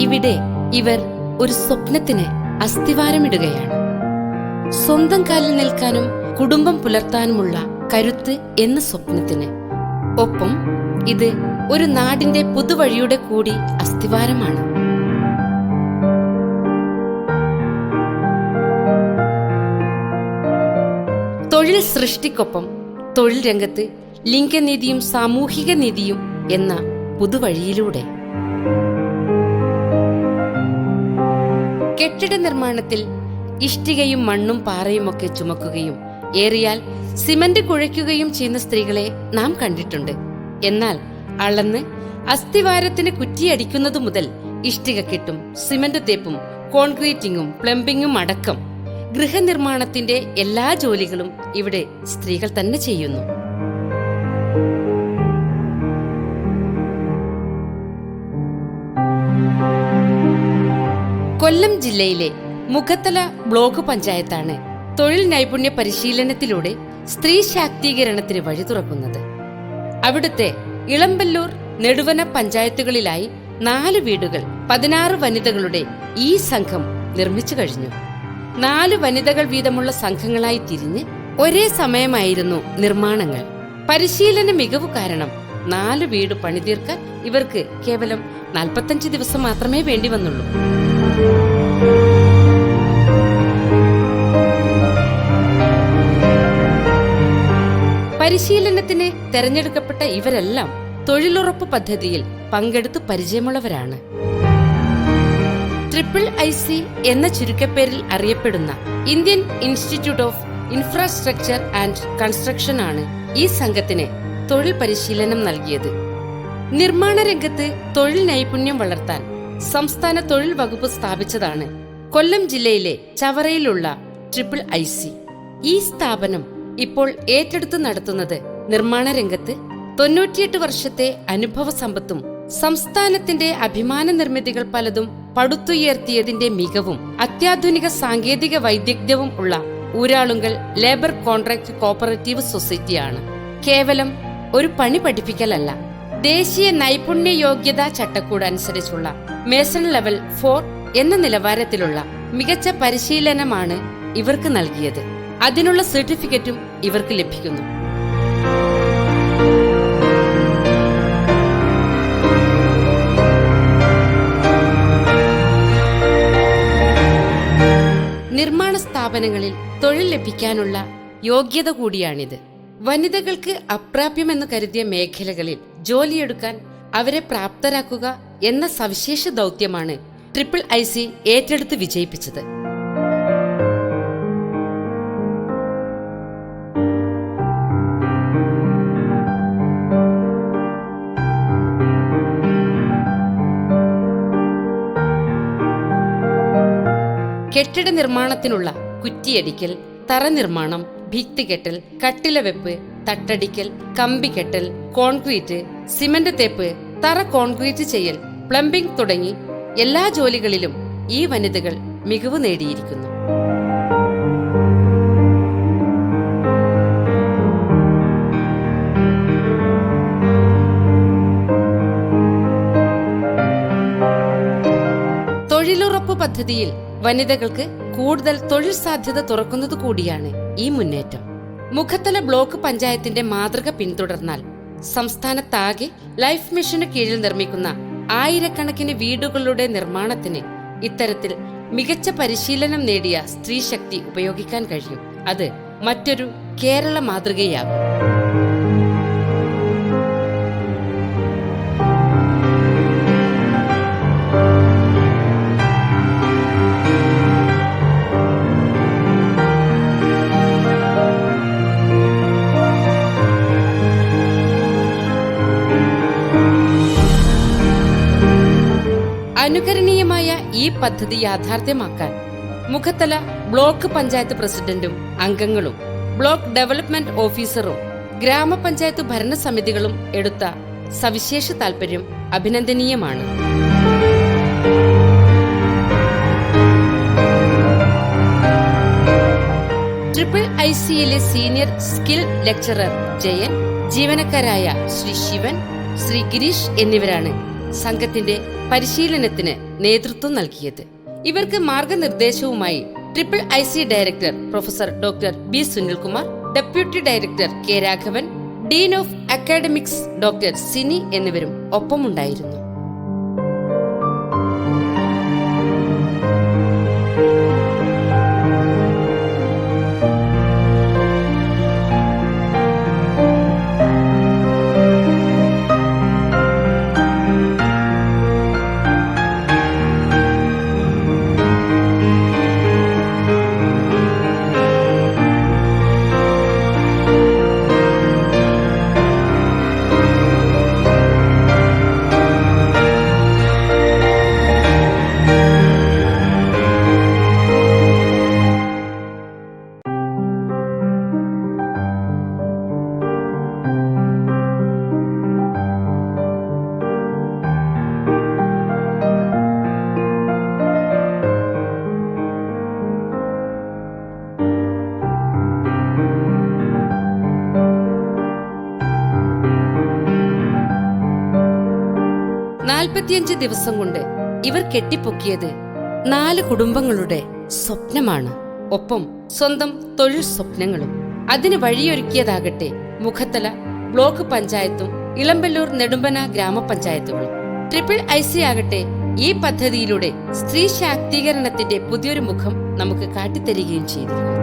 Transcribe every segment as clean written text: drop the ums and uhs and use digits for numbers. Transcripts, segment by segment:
ഇവിടെ ഇവർ ഒരു സ്വപ്നത്തിന് അസ്ഥിവാരമിടുകയാണ്. സ്വന്തം കാലിൽ നിൽക്കാനും കുടുംബം പുലർത്താനുമുള്ള കരുത്ത് എന്ന സ്വപ്നത്തിന് ഒപ്പം ഇത് ഒരു നാടിന്റെ പുതുവഴിയുടെ കൂടി അസ്ഥിവാരമാണ്. തൊഴിൽ സൃഷ്ടിക്കൊപ്പം തൊഴിൽ രംഗത്ത് ലിംഗനീതിയും സാമൂഹിക നീതിയും എന്ന പുതുവഴിയിലൂടെ കെട്ടിട നിർമ്മാണത്തിൽ ഇഷ്ടികയും മണ്ണും പാറയുമൊക്കെ ചുമക്കുകയും ഏറിയാൽ സിമന്റ് കുഴയ്ക്കുകയും ചെയ്യുന്ന സ്ത്രീകളെ നാം കണ്ടിട്ടുണ്ട്. എന്നാൽ അളന്ന് അസ്ഥിവാരത്തിന് കുറ്റിയടിക്കുന്നതു മുതൽ ഇഷ്ടിക കെട്ടും സിമന്റ് തേപ്പും കോൺക്രീറ്റിംഗും പ്ലംബിംഗും അടക്കം ഗൃഹനിർമ്മാണത്തിന്റെ എല്ലാ ജോലികളും ഇവിടെ സ്ത്രീകൾ തന്നെ ചെയ്യുന്നു. കൊല്ലം ജില്ലയിലെ മുഖത്തല ബ്ലോക്ക് പഞ്ചായത്താണ് തൊഴിൽ നൈപുണ്യ പരിശീലനത്തിലൂടെ സ്ത്രീ ശാക്തീകരണത്തിന് വഴി തുറക്കുന്നത്. അവിടുത്തെ ഇളമ്പല്ലൂർ നെടുവന പഞ്ചായത്തുകളിലായി 4 വീടുകൾ 16 വനിതകളുടെ ഈ സംഘം നിർമ്മിച്ചു കഴിഞ്ഞു. 4 വനിതകൾ വീതമുള്ള സംഘങ്ങളായി തിരിഞ്ഞ് ഒരേ സമയമായിരുന്നു നിർമ്മാണങ്ങൾ. പരിശീലന മികവ് കാരണം 4 വീട് പണിതീർക്കാൻ ഇവർക്ക് കേവലം 45 ദിവസം മാത്രമേ വേണ്ടി വന്നുള്ളൂ. പരിശീലനത്തിന് തെരഞ്ഞെടുക്കപ്പെട്ട ഇവരെല്ലാം തൊഴിലുറപ്പ് പദ്ധതിയിൽ പങ്കെടുത്ത് പരിചയമുള്ളവരാണ്. IIIC എന്ന ചുരുക്കപ്പേരിൽ അറിയപ്പെടുന്ന Indian institute of infrastructure and construction ആണ് ഈ സംഘത്തിന് തൊഴിൽ പരിശീലനം നൽകിയത്. നിർമ്മാണ രംഗത്ത് തൊഴിൽ നൈപുണ്യം വളർത്താൻ സംസ്ഥാന തൊഴിൽ വകുപ്പ് സ്ഥാപിച്ചതാണ് കൊല്ലം ജില്ലയിലെ ചവറയിലുള്ള IIIC. ഈ സ്ഥാപനം ഇപ്പോൾ ഏറ്റെടുത്ത് നടത്തുന്നത് നിർമ്മാണ രംഗത്ത് 98 വർഷത്തെ അനുഭവ സമ്പത്തും സംസ്ഥാനത്തിന്റെ അഭിമാന നിർമ്മിതികൾ പലതും പടുത്തുയർത്തിയതിന്റെ മികവും അത്യാധുനിക സാങ്കേതിക വൈദഗ്ധ്യവും ഉള്ള ഊരാളുങ്കൽ ലേബർ കോൺട്രാക്ട് കോപ്പറേറ്റീവ് സൊസൈറ്റിയാണ്. കേവലം ഒരു പണി പഠിപ്പിക്കലല്ല, ദേശീയ നൈപുണ്യ യോഗ്യതാ ചട്ടക്കൂട് അനുസരിച്ചുള്ള മേസൺ ലെവൽ 4 എന്ന നിലവാരത്തിലുള്ള മികച്ച പരിശീലനമാണ് ഇവർക്ക് നൽകിയത്. അതിനുള്ള സർട്ടിഫിക്കറ്റും ഇവർക്ക് ലഭിക്കുന്നു. നിർമ്മാണ സ്ഥാപനങ്ങളിൽ തൊഴിൽ ലഭിക്കാനുള്ള യോഗ്യത കൂടിയാണിത്. വനിതകൾക്ക് അപ്രാപ്യമെന്ന് കരുതിയ മേഖലകളിൽ ജോലിയെടുക്കാൻ അവരെ പ്രാപ്തരാക്കുക എന്ന സവിശേഷ ദൗത്യമാണ് IIIC ഏറ്റെടുത്ത് വിജയിപ്പിച്ചത്. കെട്ടിട നിർമ്മാണത്തിനുള്ള കുറ്റിയടിക്കൽ, തറ നിർമ്മാണം, ഭിത്തികെട്ടൽ, കട്ടിലവെപ്പ്, തട്ടടിക്കൽ, കമ്പികെട്ടൽ, കോൺക്രീറ്റ്, സിമന്റ് തേപ്പ്, തറ കോൺക്രീറ്റ് ചെയ്യൽ, പ്ലംബിംഗ് തുടങ്ങി എല്ലാ ജോലികളിലും ഈ വനിതകൾ മികവ് നേടിയിരിക്കുന്നു. തൊഴിലുറപ്പ് പദ്ധതിയിൽ വനിതകൾക്ക് കൂടുതൽ തൊഴിൽ സാധ്യത തുറക്കുന്നത് കൂടിയാണ് ഈ മുന്നേറ്റം. മുഖത്തല ബ്ലോക്ക് പഞ്ചായത്തിന്റെ മാതൃക പിന്തുടർന്നാൽ സംസ്ഥാനത്താകെ ലൈഫ് മിഷന് കീഴിൽ നിർമ്മിക്കുന്ന ആയിരക്കണക്കിന് വീടുകളുടെ നിർമ്മാണത്തിന് ഇത്തരത്തിൽ മികച്ച പരിശീലനം നേടിയ സ്ത്രീശക്തി ഉപയോഗിക്കാൻ കഴിയും. അത് മറ്റൊരു കേരള മാതൃകയാകും. അനുകരണീയമായ ഈ പദ്ധതി യാഥാർത്ഥ്യമാക്കാൻ മുഖത്തല ബ്ലോക്ക് പഞ്ചായത്ത് പ്രസിഡന്റും അംഗങ്ങളും ബ്ലോക്ക് ഡെവലപ്മെന്റ് ഓഫീസറും ഗ്രാമപഞ്ചായത്ത് ഭരണസമിതികളും എടുത്ത സവിശേഷ താൽപര്യം അഭിനന്ദനീയമാണ്. IIICയിലെ സീനിയർ സ്കിൽ ലെക്ചറർ ജയൻ, ജീവനക്കാരായ ശ്രീ ശിവൻ, ശ്രീ ഗിരീഷ് എന്നിവരാണ് സംഘത്തിന്റെ പരിശീലനത്തിന് നേതൃത്വം നൽകിയത്. ഇവർക്ക് മാർഗനിർദ്ദേശവുമായി IIIC director professor doctor B Sunilkumar, deputy director K Raghavan, dean of academics doctor Sini എന്നിവരും ഒപ്പമുണ്ടായിരുന്നു. ദിവസം കൊണ്ട് ഇവർ കെട്ടിപ്പൊക്കിയത് 4 കുടുംബങ്ങളുടെ സ്വപ്നമാണ്. ഒപ്പം സ്വന്തം തൊഴിൽ സ്വപ്നങ്ങളും. അതിന് വഴിയൊരുക്കിയതാകട്ടെ മുഖത്തല ബ്ലോക്ക് പഞ്ചായത്തും ഇളമ്പല്ലൂർ നെടുമ്പന ഗ്രാമപഞ്ചായത്തുകളും. IIIC ആകട്ടെ ഈ പദ്ധതിയിലൂടെ സ്ത്രീ ശാക്തീകരണത്തിന്റെ പുതിയൊരു മുഖം നമുക്ക് കാട്ടിത്തരികയും ചെയ്തിരിക്കുന്നു.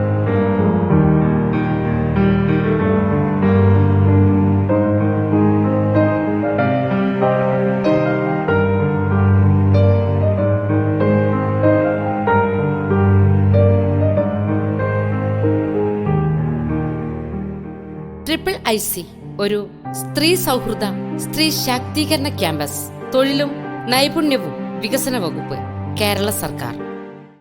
IIIC ഒരു സ്ത്രീ സൗഹൃദ സ്ത്രീ ശാക്തീകരണ ക്യാമ്പസ്. തൊഴിലും നൈപുണ്യവും വികസന വകുപ്പ്, കേരള സർക്കാർ.